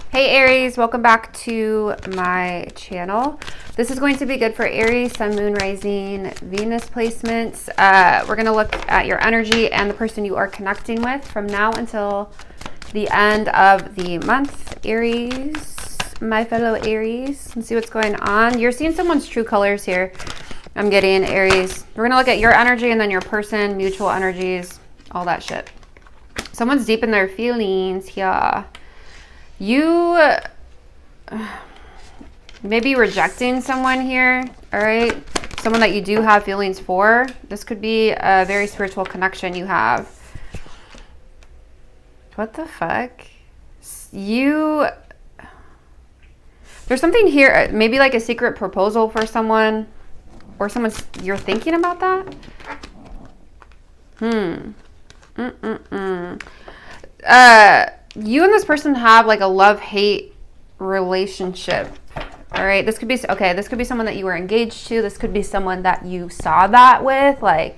Hey Aries, welcome back to my channel. This is going to be good for Aries, Sun, Moon, Rising, Venus placements. We're going to look at your energy and the person you are connecting with from now until the end of the month. Aries, my fellow Aries, let's see what's going on. You're seeing someone's true colors here. I'm getting Aries. We're going to look at your energy and then your person, mutual energies, all that shit. Someone's deep in their feelings here. You may be rejecting someone here, all right? Someone that you do have feelings for. This could be a very spiritual connection you have. What the fuck? There's something here, maybe like a secret proposal for someone, or you're thinking about that? You and this person have like a love-hate relationship. All right, this could be someone that you were engaged to. This could be someone that you saw that with, like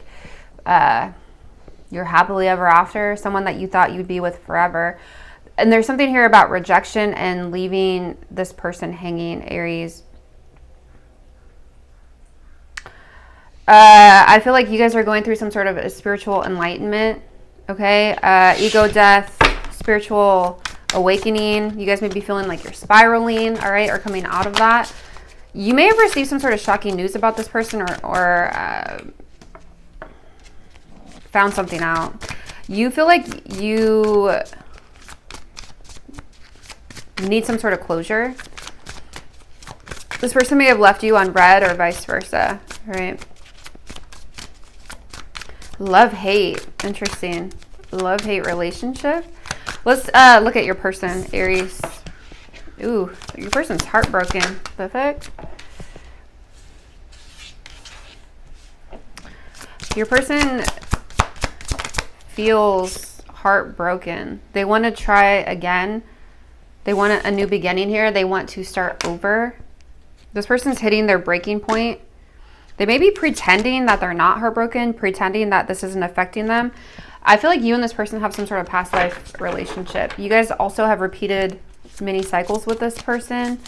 you're happily ever after, someone that you thought you'd be with forever. And there's something here about rejection and leaving this person hanging, Aries. I feel like you guys are going through some sort of a spiritual enlightenment, okay? Ego death, spiritual awakening. You guys may be feeling like you're spiraling, all right, or coming out of that. You may have received some sort of shocking news about this person or found something out. You feel like you need some sort of closure. This person may have left you on red or vice versa, right? Love-hate, interesting. Love-hate relationship. Let's look at your person, Aries. Ooh, your person's heartbroken. Perfect. Your person feels heartbroken. They want to try again. They want a new beginning here. They want to start over. This person's hitting their breaking point. They may be pretending that they're not heartbroken, pretending that this isn't affecting them. I feel like you and this person have some sort of past life relationship. You guys also have repeated mini cycles with this person.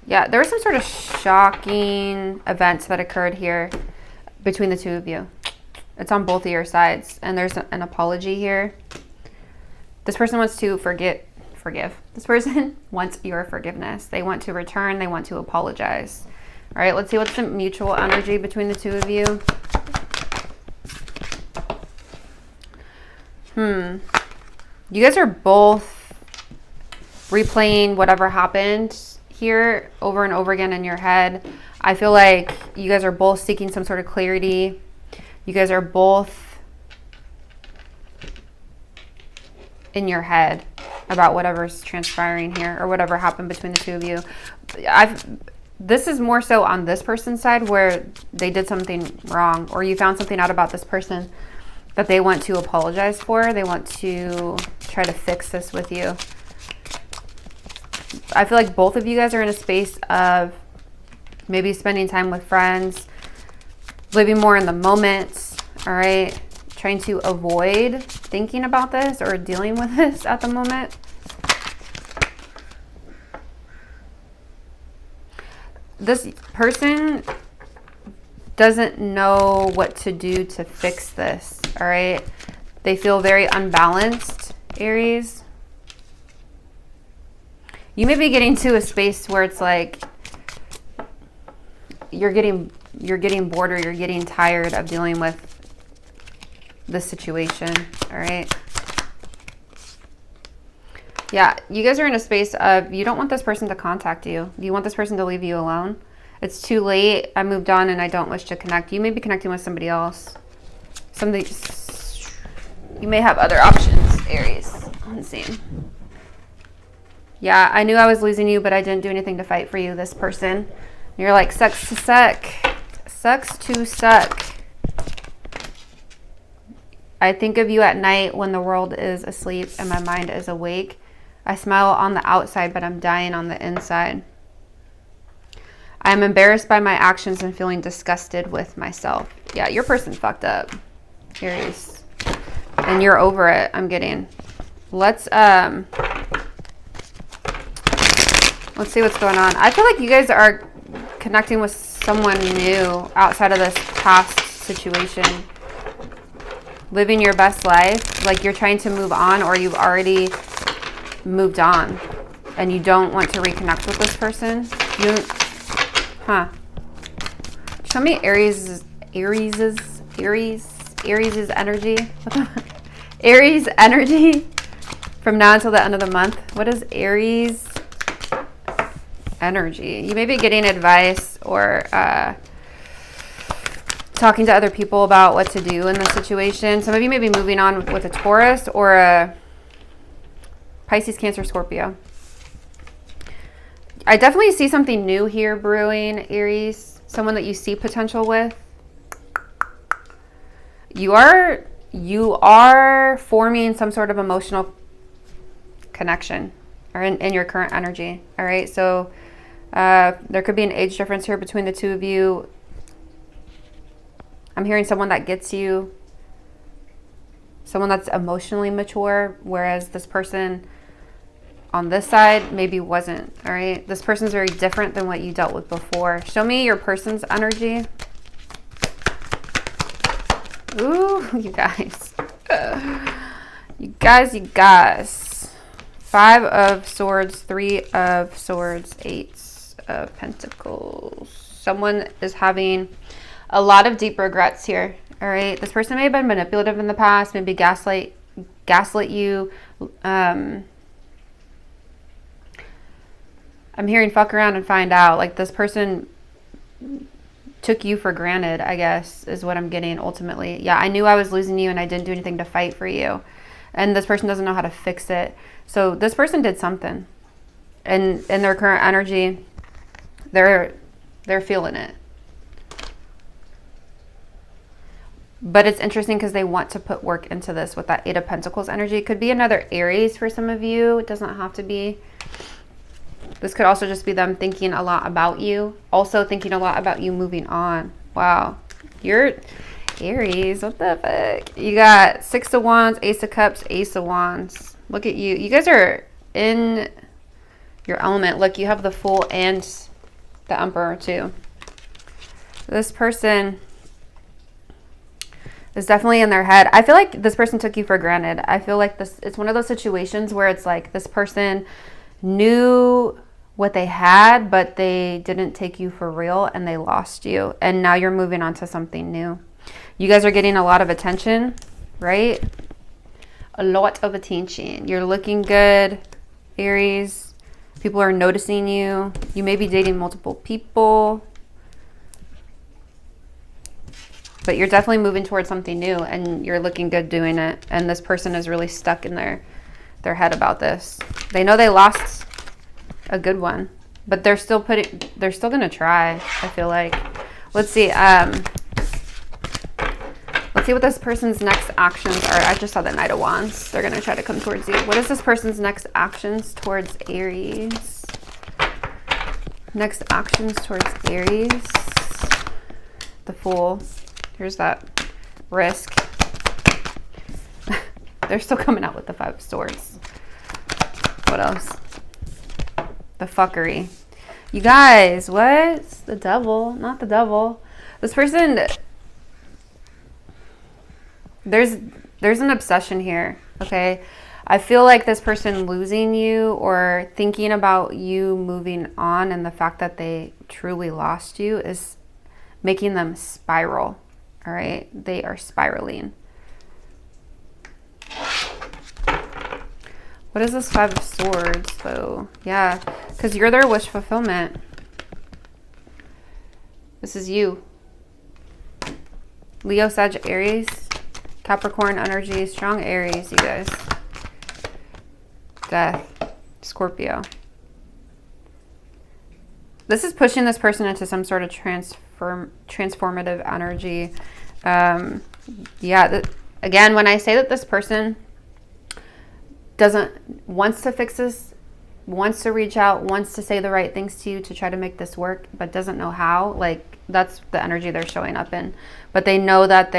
Yeah, there was some sort of shocking events that occurred here between the two of you. It's on both of your sides, and there's an apology here. This person wants to forgive. This person wants your forgiveness. They want to return. They want to apologize. All right, let's see what's the mutual energy between the two of you. You guys are both replaying whatever happened here over and over again in your head. I feel like you guys are both seeking some sort of clarity. You guys are both in your head about whatever's transpiring here or whatever happened between the two of you. This is more so on this person's side where they did something wrong, or you found something out about this person that they want to apologize for. They want to try to fix this with you. I feel like both of you guys are in a space of maybe spending time with friends, living more in the moment, all right? Trying to avoid thinking about this or dealing with this at the moment. This person doesn't know what to do to fix this, all right? They feel very unbalanced, Aries. You may be getting to a space where it's like you're getting bored or you're getting tired of dealing with the situation, all right? Yeah, you guys are in a space of you don't want this person to contact you. You want this person to leave you alone. It's too late. I moved on and I don't wish to connect. You may be connecting with somebody else. You may have other options, Aries. Let's see. Yeah, I knew I was losing you, but I didn't do anything to fight for you, this person. You're like, sucks to suck. Sucks to suck. I think of you at night when the world is asleep and my mind is awake. I smile on the outside, but I'm dying on the inside. I am embarrassed by my actions and feeling disgusted with myself. Yeah, your person fucked up, Aries. And you're over it, I'm getting. let's see what's going on. I feel like you guys are connecting with someone new outside of this past situation. Living your best life, like you're trying to move on, or you've already moved on and you don't want to reconnect with this person. Show me Aries' energy. Aries energy from now until the end of the month. What is Aries energy? You may be getting advice or talking to other people about what to do in this situation. Some of you may be moving on with a Taurus or a Pisces, Cancer, Scorpio. I definitely see something new here brewing, Aries. Someone that you see potential with. You are forming some sort of emotional connection or in your current energy. All right. So there could be an age difference here between the two of you. I'm hearing someone that gets you, someone that's emotionally mature, whereas this person on this side maybe wasn't. All right. This person's very different than what you dealt with before. Show me your person's energy. Ooh, you guys. You guys. 5 of Swords, 3 of Swords, 8 of Pentacles. Someone is having a lot of deep regrets here. All right. This person may have been manipulative in the past, maybe gaslight you. I'm hearing fuck around and find out. Like this person took you for granted, I guess, is what I'm getting ultimately. Yeah, I knew I was losing you and I didn't do anything to fight for you. And this person doesn't know how to fix it. So this person did something. And in their current energy, they're feeling it. But it's interesting because they want to put work into this with that 8 of Pentacles energy. It could be another Aries for some of you. It doesn't have to be. This could also just be them thinking a lot about you. Also thinking a lot about you moving on. Wow. You're Aries. What the fuck? You got 6 of Wands, Ace of Cups, Ace of Wands. Look at you. You guys are in your element. Look, you have the Fool and the Emperor too. This person is definitely in their head. I feel like this person took you for granted. I feel like it's one of those situations where it's like this person knew what they had, but they didn't take you for real and they lost you. And now you're moving on to something new. You guys are getting a lot of attention, right? A lot of attention. You're looking good, Aries. People are noticing you. You may be dating multiple people. But you're definitely moving towards something new and you're looking good doing it. And this person is really stuck in their head about this. They know they lost a good one, but they're still going to try, I feel like. Let's see. Let's see what this person's next actions are. I just saw the Knight of Wands. They're going to try to come towards you. What is this person's next actions towards Aries? Next actions towards Aries. The Fool. Here's that risk. They're still coming out with the 5 of Swords. What else? The fuckery. You guys, what? The Devil. Not the Devil. This person, there's an obsession here, okay? I feel like this person losing you or thinking about you moving on and the fact that they truly lost you is making them spiral, all right? They are spiraling. What is this 5 of Swords, though? Yeah, because you're their wish fulfillment. This is you. Leo, Sag, Aries, Capricorn energy, strong Aries, you guys. Death, Scorpio. This is pushing this person into some sort of transformative energy. Yeah, again, when I say that this person wants to fix this, wants to reach out, wants to say the right things to you to try to make this work, but doesn't know how, like that's the energy they're showing up in. But they know that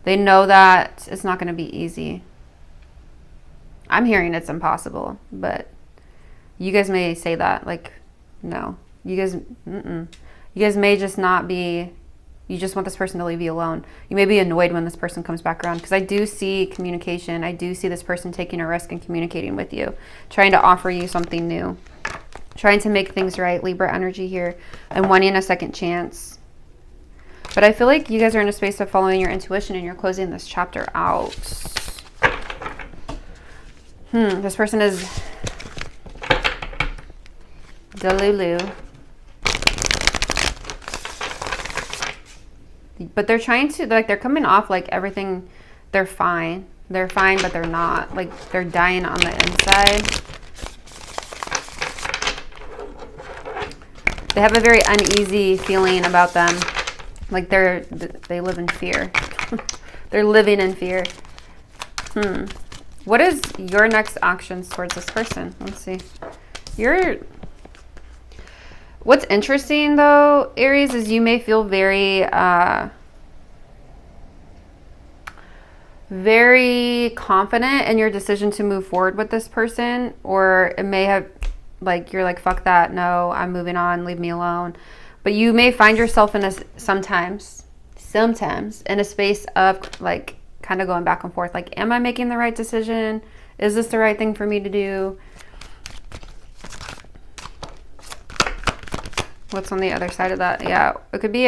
They know that it's not going to be easy. I'm hearing it's impossible, but you guys may say that, like, no. You guys may just not be, you just want this person to leave you alone. You may be annoyed when this person comes back around, because I do see communication. I do see this person taking a risk and communicating with you, trying to offer you something new, trying to make things right, Libra energy here, and wanting a second chance. But I feel like you guys are in a space of following your intuition and you're closing this chapter out. This person is Delulu. But they're trying to, like, they're coming off like everything, they're fine. They're fine, but they're not. Like, they're dying on the inside. They have a very uneasy feeling about them. Like, they live in fear. They're living in fear. What is your next actions towards this person? Let's see. What's interesting, though, Aries, is you may feel very, very confident in your decision to move forward with this person. Or it may have, like, you're like, fuck that. No, I'm moving on. Leave me alone. But you may find yourself in sometimes in a space of, like, kind of going back and forth. Like, am I making the right decision? Is this the right thing for me to do? What's on the other side of that? Yeah, it could be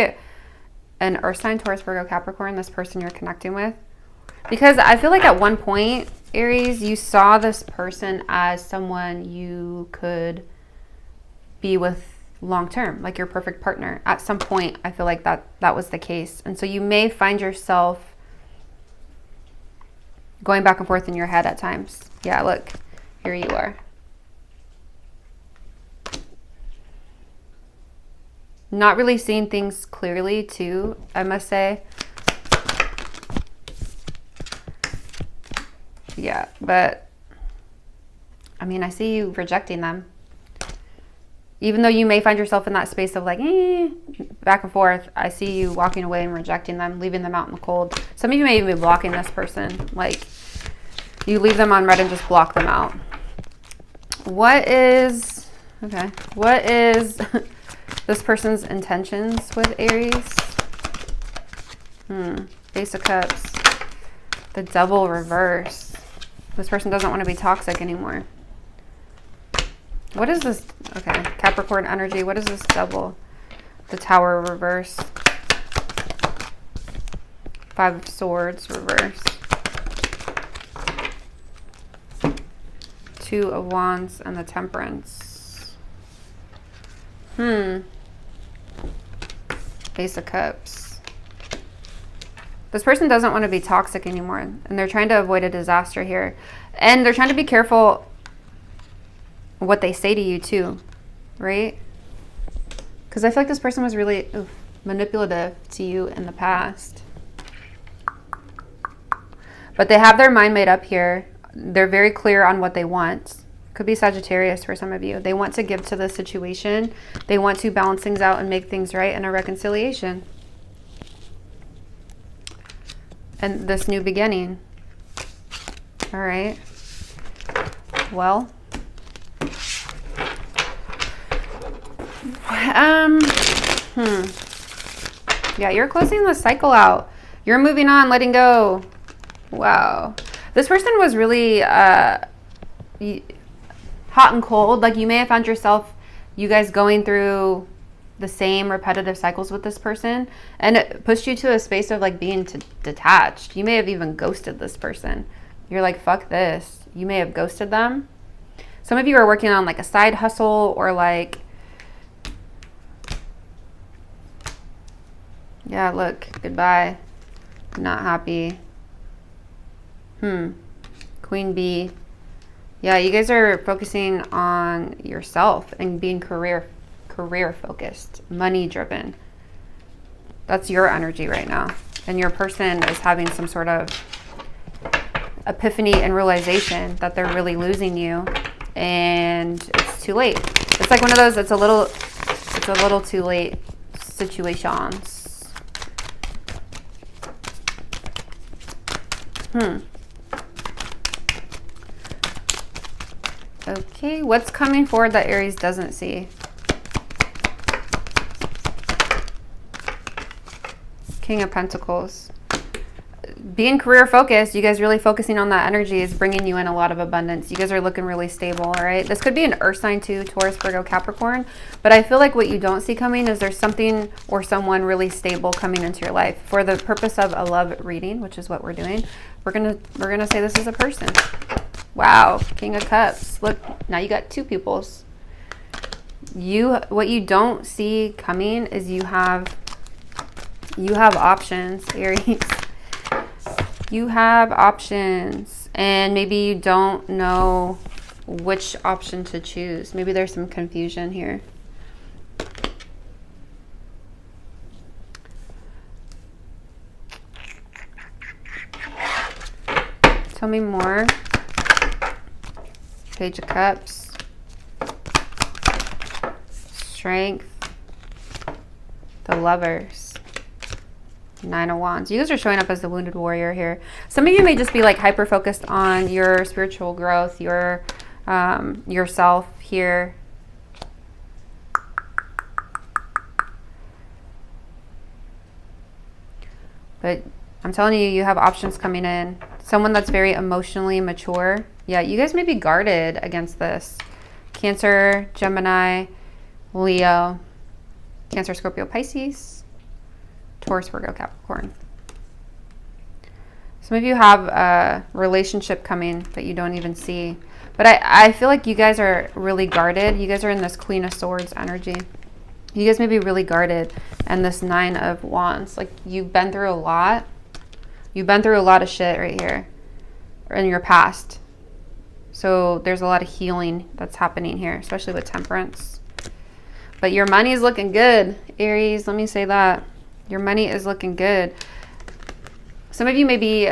an earth sign, Taurus, Virgo, Capricorn, this person you're connecting with. Because I feel like at one point, Aries, you saw this person as someone you could be with long term, like your perfect partner. At some point, I feel like that was the case. And so you may find yourself going back and forth in your head at times. Yeah, look, here you are. Not really seeing things clearly, too, I must say. Yeah, but I mean, I see you rejecting them. Even though you may find yourself in that space of like, back and forth, I see you walking away and rejecting them, leaving them out in the cold. Some of you may even be blocking this person. Like, you leave them on red and just block them out. What is this person's intentions with Aries? Ace of Cups. The Devil reverse. This person doesn't want to be toxic anymore. What is this? Okay, Capricorn energy. What is this Devil? The Tower reverse. Five of Swords reverse. Two of Wands and the Temperance. Ace of Cups. This person doesn't want to be toxic anymore, and they're trying to avoid a disaster here. And they're trying to be careful what they say to you too, right? Because I feel like this person was really manipulative to you in the past. But they have their mind made up here. They're very clear on what they want. Could be Sagittarius for some of you. They want to give to the situation. They want to balance things out and make things right in a reconciliation. And this new beginning. All right. Well. Yeah, you're closing the cycle out. You're moving on, letting go. Wow. This person was really hot and cold. Like, you may have found yourself, you guys going through the same repetitive cycles with this person, and it pushed you to a space of like being detached. You may have even ghosted this person. You're like, fuck this. You may have ghosted them. Some of you are working on like a side hustle, or like, yeah, look, goodbye. Not happy. Queen Bee. Yeah, you guys are focusing on yourself and being career focused, money driven. That's your energy right now. And your person is having some sort of epiphany and realization that they're really losing you, and it's too late. It's like one of those, it's a little too late situations. Okay, what's coming forward that Aries doesn't see? King of Pentacles. Being career focused, you guys really focusing on that energy is bringing you in a lot of abundance. You guys are looking really stable, all right? This could be an earth sign too, Taurus, Virgo, Capricorn. But I feel like what you don't see coming is there's something or someone really stable coming into your life. For the purpose of a love reading, which is what we're doing, we're gonna say this is a person. Wow, King of Cups. Look, now you got two pupils. What you don't see coming is you have options, Aries. You have options, and maybe you don't know which option to choose. Maybe there's some confusion here. Tell me more. Page of Cups. Strength. The Lovers. Nine of Wands. You guys are showing up as the wounded warrior here. Some of you may just be like hyper focused on your spiritual growth, your yourself here. But I'm telling you, you have options coming in. Someone that's very emotionally mature. Yeah, you guys may be guarded against this. Cancer, Gemini, Leo, Cancer, Scorpio, Pisces, Taurus, Virgo, Capricorn. Some of you have a relationship coming that you don't even see. But I feel like you guys are really guarded. You guys are in this Queen of Swords energy. You guys may be really guarded. And this Nine of Wands. Like, you've been through a lot. You've been through a lot of shit right here in your past. So there's a lot of healing that's happening here, especially with Temperance. But your money is looking good, Aries. Let me say that. Your money is looking good. Some of you may be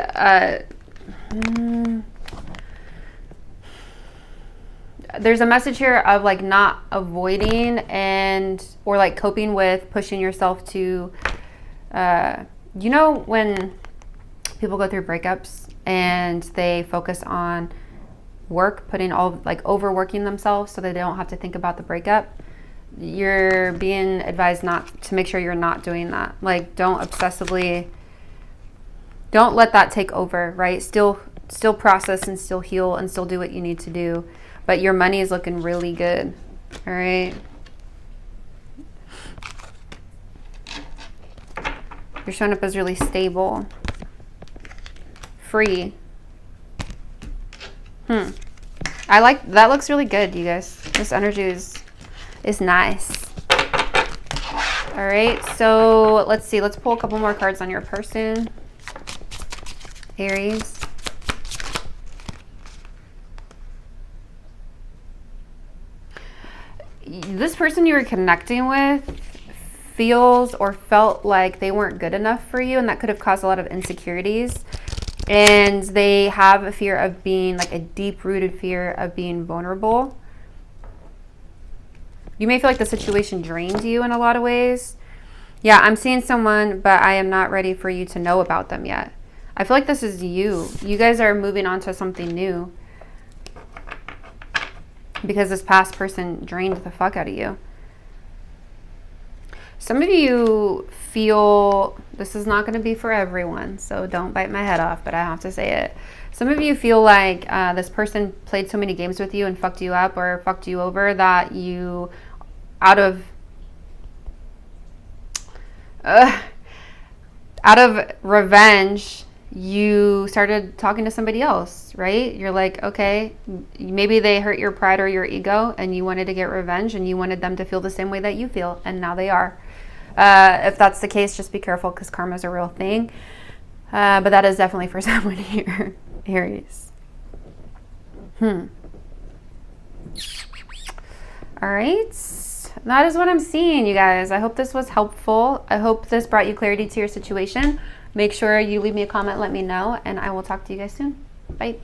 there's a message here of like not avoiding or like coping with pushing yourself to you know, when people go through breakups and they focus on work, putting all like overworking themselves so they don't have to think about the breakup. You're being advised not to, make sure you're not doing that. Like, don't obsessively, don't let that take over, right? Still process and still heal and still do what you need to do. But your money is looking really good. All right. You're showing up as really stable. Free. I like that. Looks really good, you guys. This energy is nice. All right, so let's see. Let's pull a couple more cards on your person, Aries. This person you were connecting with feels or felt like they weren't good enough for you, and that could have caused a lot of insecurities. And they have a fear of being, like a deep-rooted fear of being vulnerable. You may feel like the situation drained you in a lot of ways. Yeah, I'm seeing someone, but I am not ready for you to know about them yet. I feel like this is you. You guys are moving on to something new. Because this past person drained the fuck out of you. Some of you feel, this is not going to be for everyone, so don't bite my head off, but I have to say it. Some of you feel like this person played so many games with you and fucked you up or fucked you over that you, out of revenge, you started talking to somebody else, right? You're like, okay, maybe they hurt your pride or your ego and you wanted to get revenge and you wanted them to feel the same way that you feel, and now they are. If that's the case, just be careful because karma is a real thing. But that is definitely for someone here, Aries. All right. That is what I'm seeing, you guys. I hope this was helpful. I hope this brought you clarity to your situation. Make sure you leave me a comment, let me know, and I will talk to you guys soon. Bye.